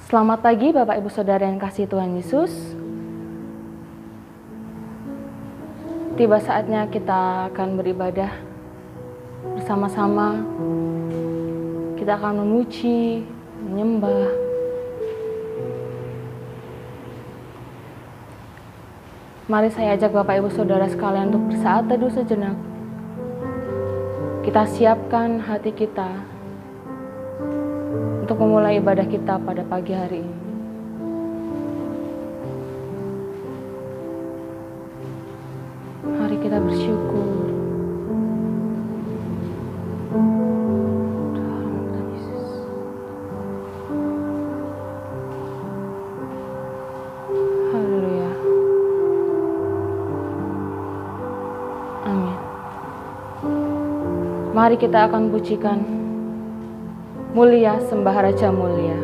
Selamat pagi Bapak Ibu Saudara yang kasih Tuhan Yesus. Tiba saatnya kita akan beribadah bersama-sama. Kita akan memuji, menyembah. Mari saya ajak Bapak Ibu Saudara sekalian untuk bersaat teduh sejenak. Kita siapkan hati kita untuk memulai ibadah kita pada pagi hari ini. Mari kita bersyukur. Haleluya. Amin. Mari kita akan pujikan Mulia Sembah Raja Mulia.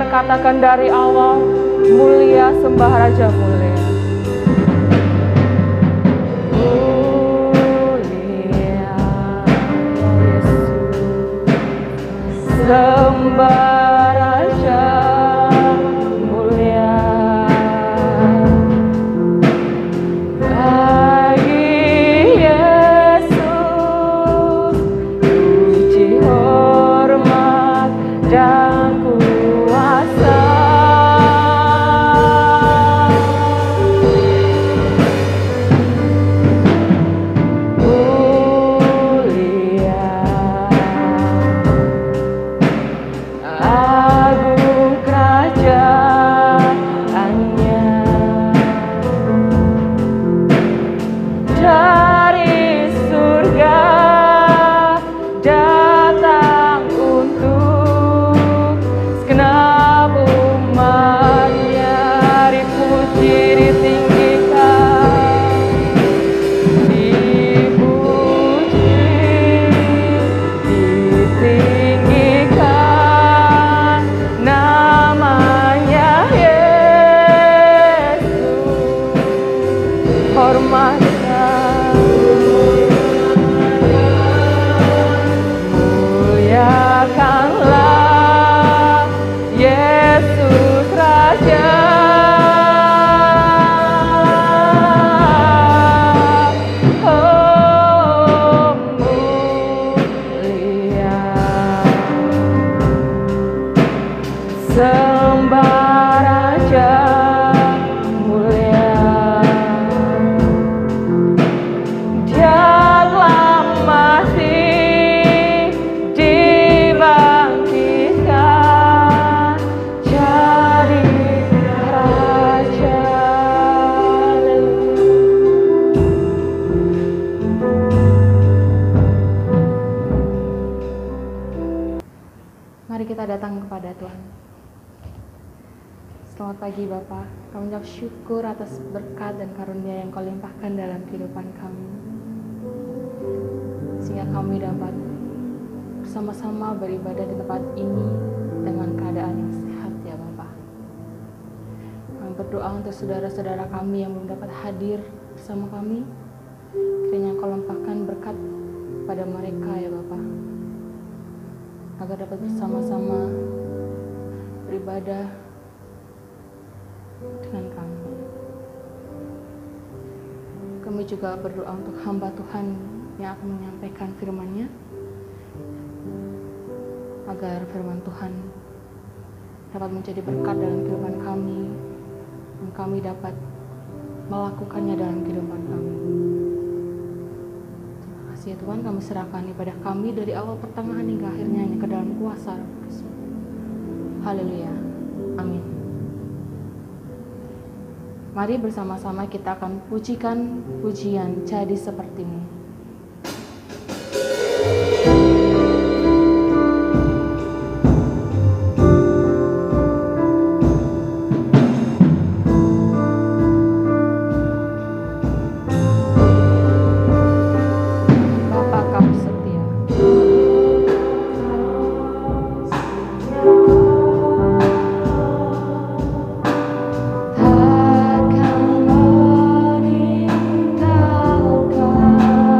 Katakan dari awal, mulia sembah Raja mulia. Mulia Yesus, sembah Raja mulia. Bagi Yesus, puji hormat dan sembah Raja mulia. Dia telah mati dibangkitkan jadi Raja. Mari kita datang kepada Tuhan. Selamat pagi Bapa, kami ucap syukur atas berkat dan karunia yang Kau limpahkan dalam kehidupan kami, sehingga kami dapat bersama-sama beribadah di tempat ini dengan keadaan yang sehat ya Bapa. Kami berdoa untuk saudara-saudara kami yang belum dapat hadir bersama kami, kiranya Kau limpahkan berkat pada mereka ya Bapa, agar dapat bersama-sama beribadah dengan kami. Kami juga berdoa untuk hamba Tuhan yang akan menyampaikan firman-Nya, agar firman Tuhan dapat menjadi berkat dalam kehidupan kami, dan kami dapat melakukannya dalam kehidupan kami. Terima kasih ya Tuhan, kami serahkan ibadah kami dari awal pertengahan hingga akhirnya hanya ke dalam kuasa Roh Kudus. Haleluya, amin. Mari bersama-sama kita akan pujikan pujian Jadi Sepertimu. Bapa Kau setia. Takkan meninggalkan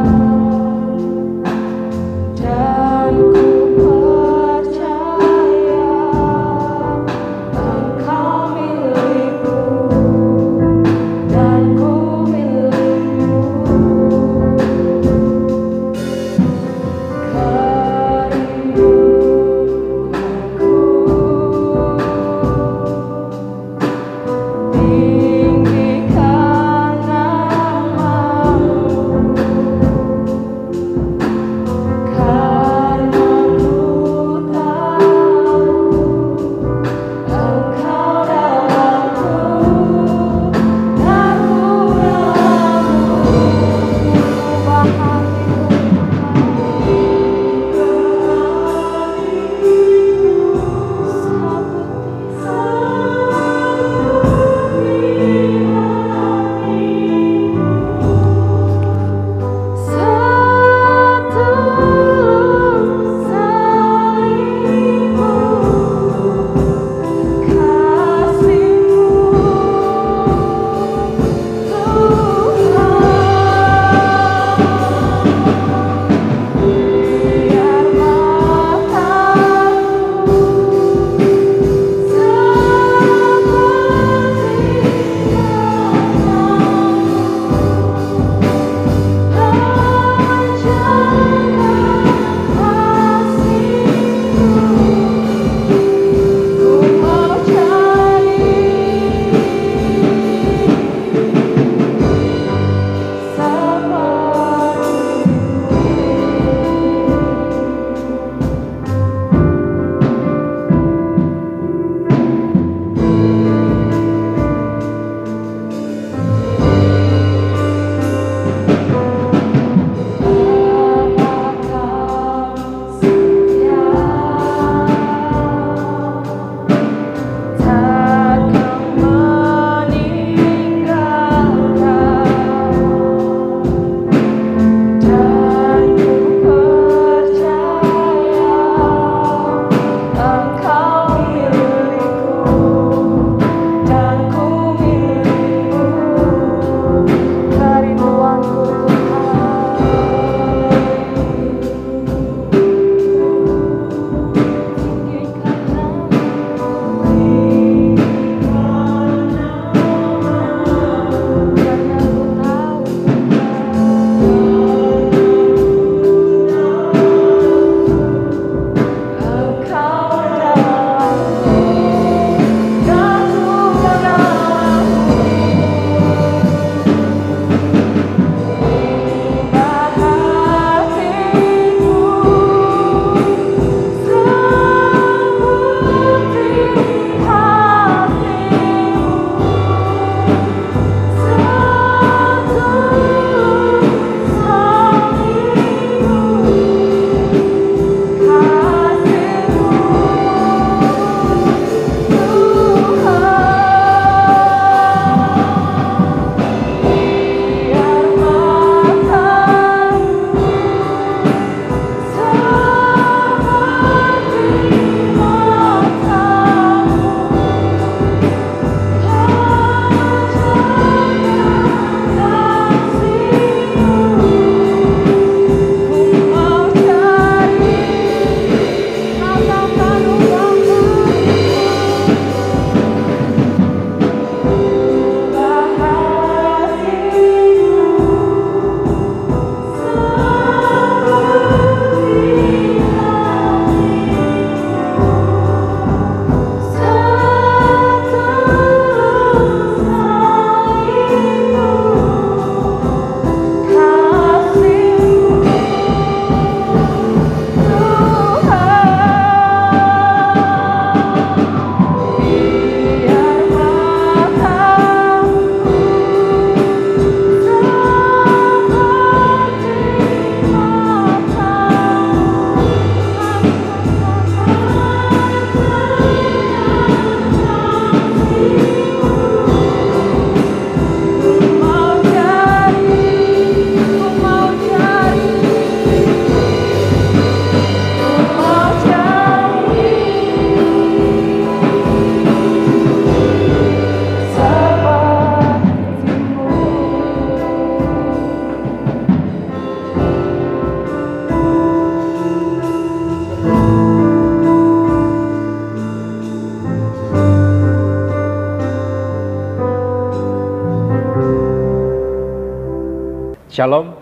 Shalom,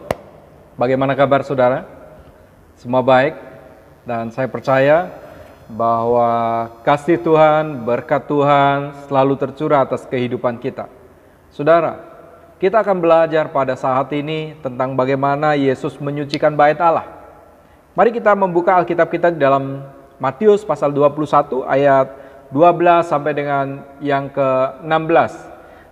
bagaimana kabar saudara? Semua baik, dan saya percaya bahwa kasih Tuhan, berkat Tuhan selalu tercurah atas kehidupan kita. Saudara, kita akan belajar pada saat ini tentang bagaimana Yesus menyucikan bait Allah. Mari kita membuka Alkitab kita di dalam Matius pasal 21 ayat 12 sampai dengan yang ke-16.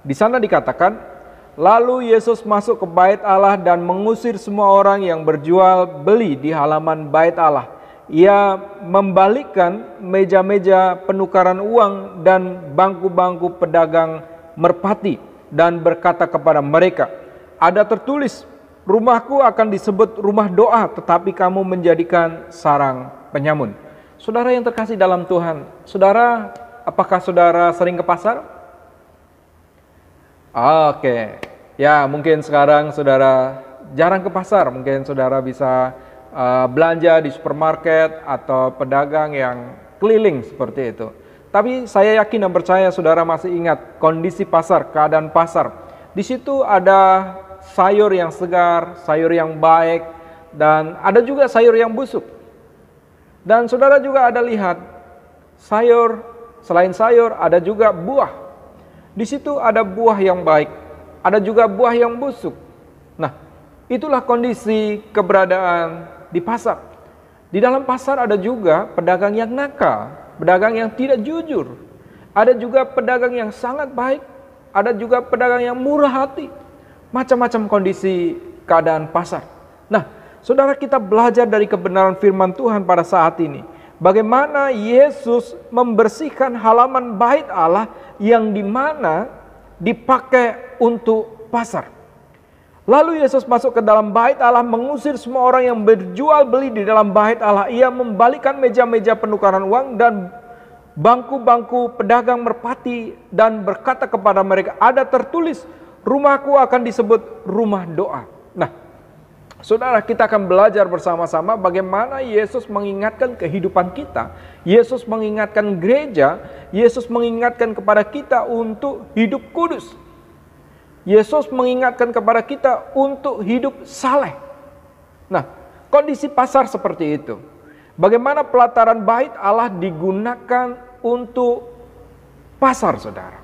Di sana dikatakan, lalu Yesus masuk ke bait Allah dan mengusir semua orang yang berjual beli di halaman bait Allah. Ia membalikkan meja-meja penukaran uang dan bangku-bangku pedagang merpati dan berkata kepada mereka, ada tertulis, rumahku akan disebut rumah doa, tetapi kamu menjadikan sarang penyamun. Saudara yang terkasih dalam Tuhan, saudara, apakah saudara sering ke pasar? Oke, ya mungkin sekarang saudara jarang ke pasar, mungkin saudara bisa belanja di supermarket atau pedagang yang keliling seperti itu. Tapi saya yakin dan percaya saudara masih ingat kondisi pasar, keadaan pasar. Di situ ada sayur yang segar, sayur yang baik, dan ada juga sayur yang busuk. Dan saudara juga ada lihat sayur, selain sayur ada juga buah. Di situ ada buah yang baik, ada juga buah yang busuk. Nah, itulah kondisi keberadaan di pasar. Di dalam pasar ada juga pedagang yang nakal, pedagang yang tidak jujur. Ada juga pedagang yang sangat baik, ada juga pedagang yang murah hati. Macam-macam kondisi keadaan pasar. Nah, saudara, kita belajar dari kebenaran firman Tuhan pada saat ini. Bagaimana Yesus membersihkan halaman bait Allah yang dimana dipakai untuk pasar. Lalu Yesus masuk ke dalam bait Allah, mengusir semua orang yang berjual beli di dalam bait Allah. Ia membalikkan meja-meja penukaran uang dan bangku-bangku pedagang merpati dan berkata kepada mereka, ada tertulis, rumahku akan disebut rumah doa. Nah, saudara, kita akan belajar bersama-sama bagaimana Yesus mengingatkan kehidupan kita. Yesus mengingatkan gereja, Yesus mengingatkan kepada kita untuk hidup kudus. Yesus mengingatkan kepada kita untuk hidup saleh. Nah, kondisi pasar seperti itu. Bagaimana pelataran bait Allah digunakan untuk pasar, saudara.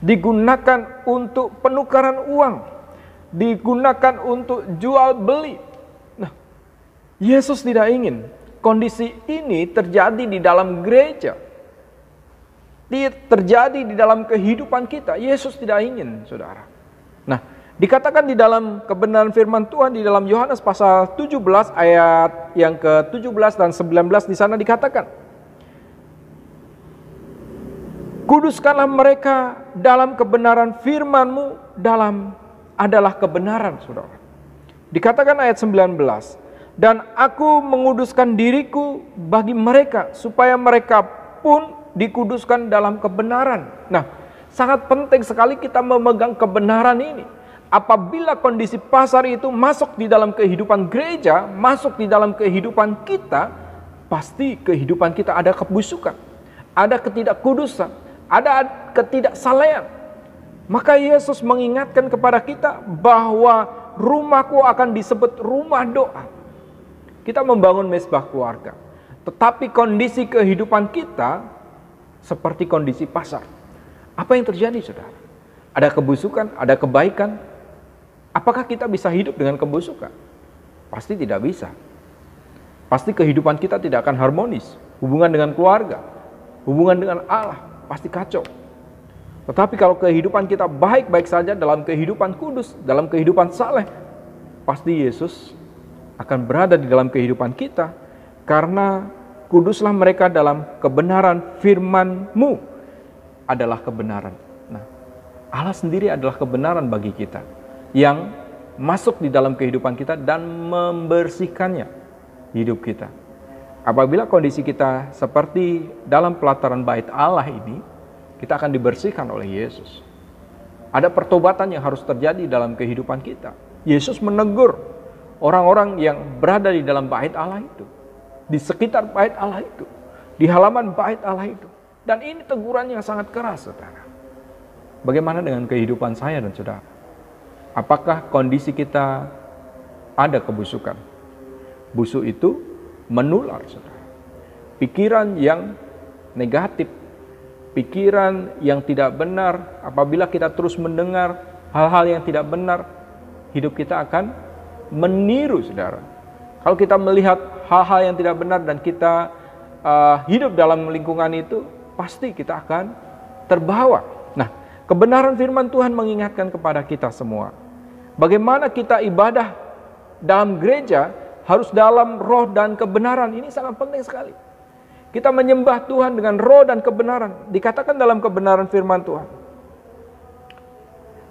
Digunakan untuk penukaran uang. Digunakan untuk jual beli. Nah, Yesus tidak ingin kondisi ini terjadi di dalam gereja, terjadi di dalam kehidupan kita. Yesus tidak ingin, saudara. Nah, dikatakan di dalam kebenaran firman Tuhan di dalam Yohanes pasal 17 ayat yang ke-17 dan 19 di sana dikatakan, kuduskanlah mereka dalam kebenaran firman-Mu, dalam adalah kebenaran, saudara. Dikatakan ayat 19, dan aku menguduskan diriku bagi mereka, supaya mereka pun dikuduskan dalam kebenaran. Nah, sangat penting sekali kita memegang kebenaran ini. Apabila kondisi pasar itu masuk di dalam kehidupan gereja, masuk di dalam kehidupan kita, pasti kehidupan kita ada kebusukan, ada ketidakkudusan, ada ketidaksalehan. Maka Yesus mengingatkan kepada kita bahwa rumahku akan disebut rumah doa. Kita membangun mezbah keluarga, tetapi kondisi kehidupan kita seperti kondisi pasar. Apa yang terjadi, saudara? Ada kebusukan, ada kebaikan. Apakah kita bisa hidup dengan kebusukan? Pasti tidak bisa. Pasti kehidupan kita tidak akan harmonis. Hubungan dengan keluarga, hubungan dengan Allah pasti kacau. Tetapi kalau kehidupan kita baik-baik saja dalam kehidupan kudus, dalam kehidupan saleh, pasti Yesus akan berada di dalam kehidupan kita, karena kuduslah mereka dalam kebenaran, firman-Mu adalah kebenaran. Nah, Allah sendiri adalah kebenaran bagi kita, yang masuk di dalam kehidupan kita dan membersihkannya hidup kita. Apabila kondisi kita seperti dalam pelataran bait Allah ini, kita akan dibersihkan oleh Yesus. Ada pertobatan yang harus terjadi dalam kehidupan kita. Yesus menegur orang-orang yang berada di dalam bait Allah itu, di sekitar bait Allah itu, di halaman bait Allah itu. Dan ini teguran yang sangat keras, saudara. Bagaimana dengan kehidupan saya dan saudara? Apakah kondisi kita ada kebusukan. Busuk itu menular, saudara. Pikiran yang negatif, pikiran yang tidak benar, apabila kita terus mendengar hal-hal yang tidak benar, hidup kita akan meniru, saudara. Kalau kita melihat hal-hal yang tidak benar dan kita hidup dalam lingkungan itu, pasti kita akan terbawa. Nah, kebenaran firman Tuhan mengingatkan kepada kita semua, bagaimana kita ibadah dalam gereja harus dalam roh dan kebenaran. Ini sangat penting sekali. Kita menyembah Tuhan dengan roh dan kebenaran. Dikatakan dalam kebenaran firman Tuhan,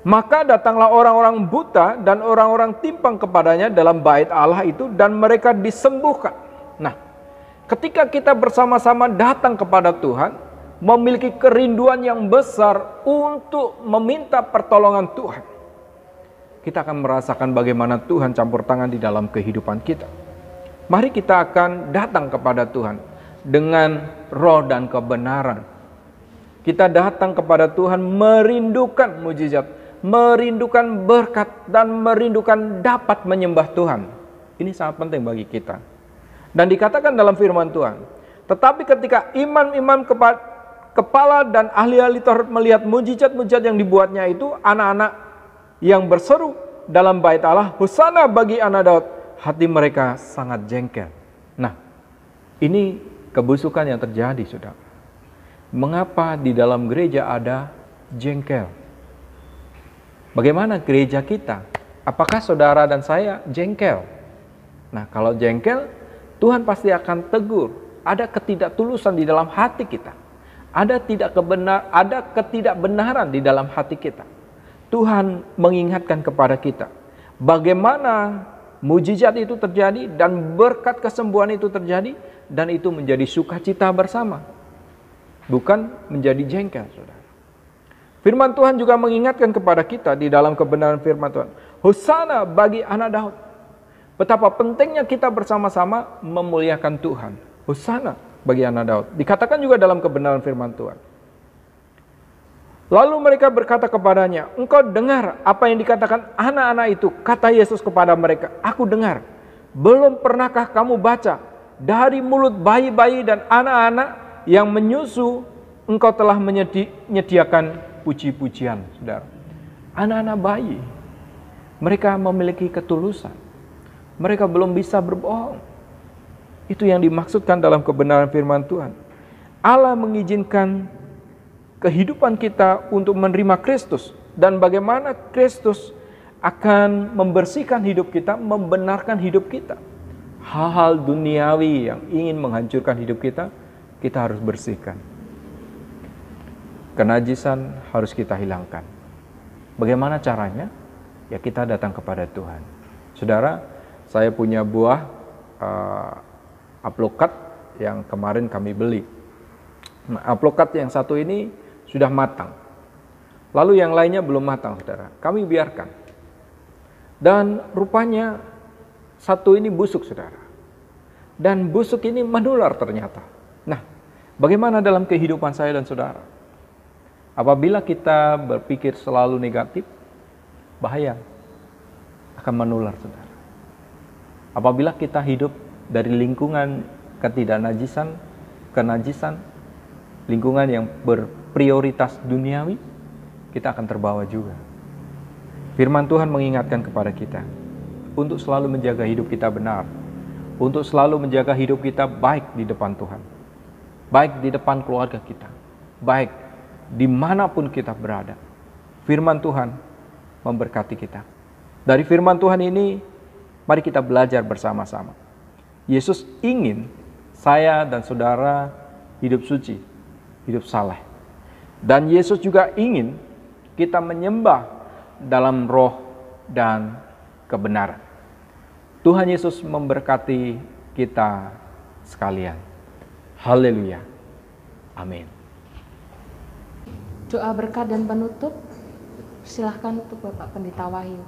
maka datanglah orang-orang buta dan orang-orang timpang kepadanya dalam bait Allah itu, dan mereka disembuhkan. Nah, ketika kita bersama-sama datang kepada Tuhan, memiliki kerinduan yang besar untuk meminta pertolongan Tuhan, kita akan merasakan bagaimana Tuhan campur tangan di dalam kehidupan kita. Mari kita akan datang kepada Tuhan dengan roh dan kebenaran. Kita datang kepada Tuhan merindukan mujizat, merindukan berkat, dan merindukan dapat menyembah Tuhan. Ini sangat penting bagi kita. Dan dikatakan dalam firman Tuhan, tetapi ketika imam-imam kepala dan ahli-ahli Taurat melihat mujizat-mujizat yang dibuatnya itu, anak-anak yang berseru dalam bait Allah, Hosana bagi anak Daud, hati mereka sangat jengkel. Nah, ini kebusukan yang terjadi, saudara. Mengapa di dalam gereja ada jengkel? Bagaimana gereja kita? Apakah saudara dan saya jengkel? Nah, kalau jengkel, Tuhan pasti akan tegur. Ada ketidaktulusan di dalam hati kita. Ada ketidakbenaran di dalam hati kita. Tuhan mengingatkan kepada kita bagaimana mujizat itu terjadi dan berkat kesembuhan itu terjadi, dan itu menjadi sukacita bersama, bukan menjadi jengkel, saudara. Firman Tuhan juga mengingatkan kepada kita di dalam kebenaran firman Tuhan, Hosana bagi anak Daud. Betapa pentingnya kita bersama-sama memuliakan Tuhan. Hosana bagi anak Daud. Dikatakan juga dalam kebenaran firman Tuhan, lalu mereka berkata kepadanya, engkau dengar apa yang dikatakan anak-anak itu? Kata Yesus kepada mereka, aku dengar. Belum pernahkah kamu baca, dari mulut bayi-bayi dan anak-anak yang menyusu, engkau telah menyediakan puji-pujian, saudara. Anak-anak bayi, mereka memiliki ketulusan. Mereka belum bisa berbohong. Itu yang dimaksudkan dalam kebenaran firman Tuhan. Allah mengizinkan kehidupan kita untuk menerima Kristus, dan bagaimana Kristus akan membersihkan hidup kita, membenarkan hidup kita. Hal-hal duniawi yang ingin menghancurkan hidup kita, kita harus bersihkan. Kenajisan harus kita hilangkan. Bagaimana caranya? Ya, kita datang kepada Tuhan. Saudara, saya punya buah aplokat yang kemarin kami beli. Nah, aplokat yang satu ini sudah matang. Lalu yang lainnya belum matang, saudara. Kami biarkan. Dan rupanya satu ini busuk, saudara. Dan busuk ini menular ternyata. Nah, bagaimana dalam kehidupan saya dan saudara? Apabila kita berpikir selalu negatif, bahaya akan menular, saudara. Apabila kita hidup dari lingkungan ketidaknajisan, kenajisan, lingkungan yang berprioritas duniawi, kita akan terbawa juga. Firman Tuhan mengingatkan kepada kita untuk selalu menjaga hidup kita benar, untuk selalu menjaga hidup kita baik di depan Tuhan, baik di depan keluarga kita, baik dimanapun kita berada. Firman Tuhan memberkati kita. Dari firman Tuhan ini, mari kita belajar bersama-sama. Yesus ingin saya dan saudara hidup suci, hidup saleh. Dan Yesus juga ingin kita menyembah dalam roh dan kebenaran. Tuhan Yesus memberkati kita sekalian. Haleluya. Amin. Doa berkat dan penutup, silahkan untuk Bapak Pendeta Wahyu.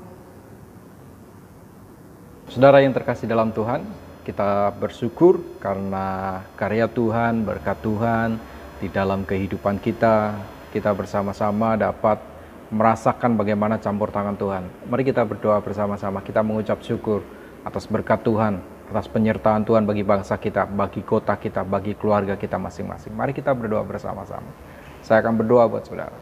Saudara yang terkasih dalam Tuhan, kita bersyukur karena karya Tuhan, berkat Tuhan di dalam kehidupan kita. Kita bersama-sama dapat merasakan bagaimana campur tangan Tuhan. Mari kita berdoa bersama-sama, kita mengucap syukur. atas berkat Tuhan, atas penyertaan Tuhan bagi bangsa kita, bagi kota kita, bagi keluarga kita masing-masing. Mari kita berdoa bersama-sama. Saya akan berdoa buat saudara.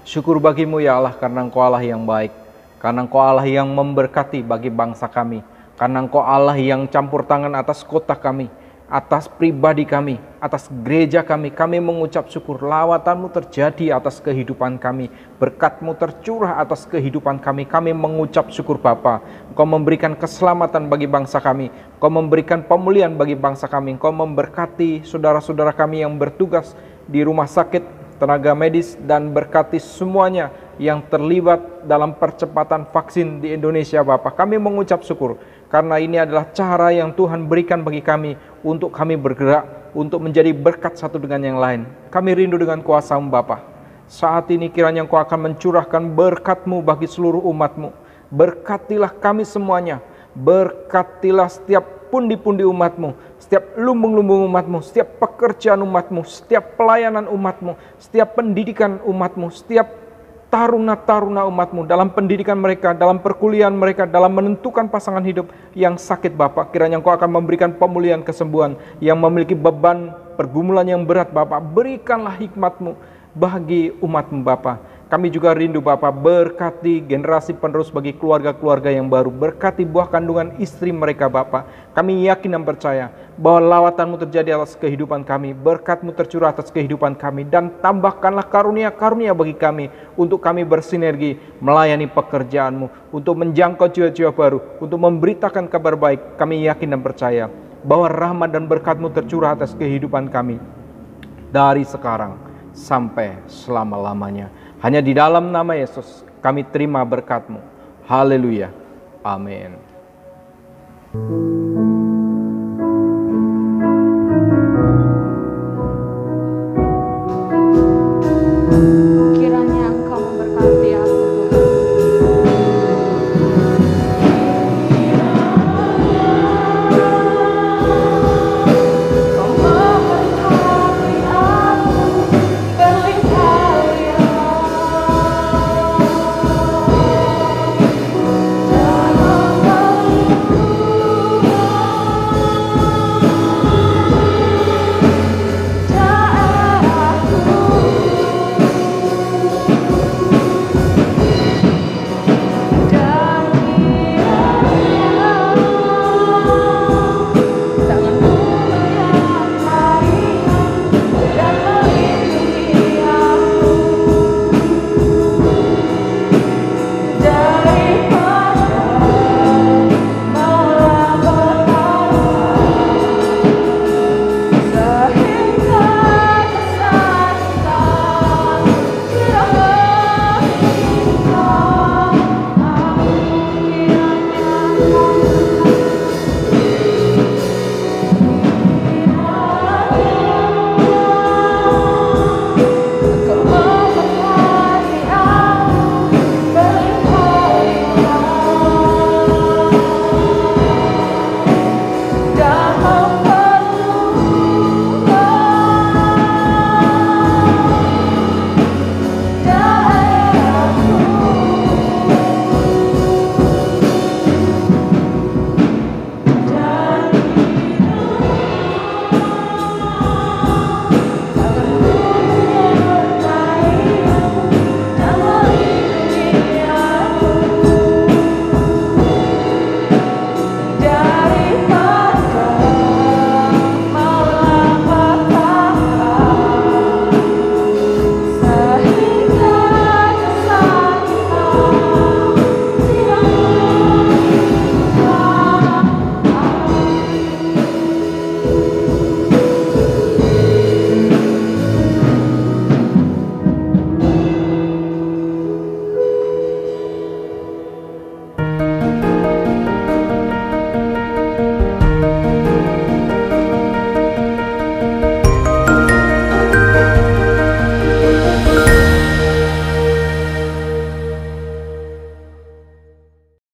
Syukur bagimu ya Allah, karena Engkau Allah yang baik, karena Engkau Allah yang memberkati bagi bangsa kami, karena Engkau Allah yang campur tangan atas kota kami, atas pribadi kami, atas gereja kami. Kami mengucap syukur, lawatan-Mu terjadi atas kehidupan kami, berkat-Mu tercurah atas kehidupan kami. Kami mengucap syukur Bapa. Engkau memberikan keselamatan bagi bangsa kami, Engkau memberikan pemulihan bagi bangsa kami, Engkau memberkati saudara-saudara kami yang bertugas di rumah sakit, tenaga medis, dan berkati semuanya yang terlibat dalam percepatan vaksin di Indonesia Bapa. Kami mengucap syukur, karena ini adalah cara yang Tuhan berikan bagi kami untuk kami bergerak, untuk menjadi berkat satu dengan yang lain. Kami rindu dengan kuasa-Mu Bapa. Saat ini kiranya Engkau akan mencurahkan berkat-Mu bagi seluruh umat-Mu. Berkatilah kami semuanya, berkatilah setiap pundi-pundi umat-Mu, setiap lumbung-lumbung umat-Mu, setiap pekerjaan umat-Mu, setiap pelayanan umat-Mu, setiap pendidikan umat-Mu, setiap taruna-taruna umat-Mu dalam pendidikan mereka, dalam perkuliahan mereka, dalam menentukan pasangan hidup yang sakit Bapa. Kiranya Engkau akan memberikan pemulihan, kesembuhan. Yang memiliki beban pergumulan yang berat Bapa, berikanlah hikmat-Mu bagi umat-Mu Bapa. Kami juga rindu Bapa, berkati generasi penerus bagi keluarga-keluarga yang baru, berkati buah kandungan istri mereka Bapa. Kami yakin dan percaya bahwa lawatan-Mu terjadi atas kehidupan kami, berkat-Mu tercurah atas kehidupan kami, dan tambahkanlah karunia-karunia bagi kami untuk kami bersinergi melayani pekerjaan-Mu, untuk menjangkau jiwa-jiwa baru, untuk memberitakan kabar baik. Kami yakin dan percaya bahwa rahmat dan berkat-Mu tercurah atas kehidupan kami dari sekarang sampai selama-lamanya. Hanya di dalam nama Yesus kami terima berkat-Mu. Haleluya. Amin.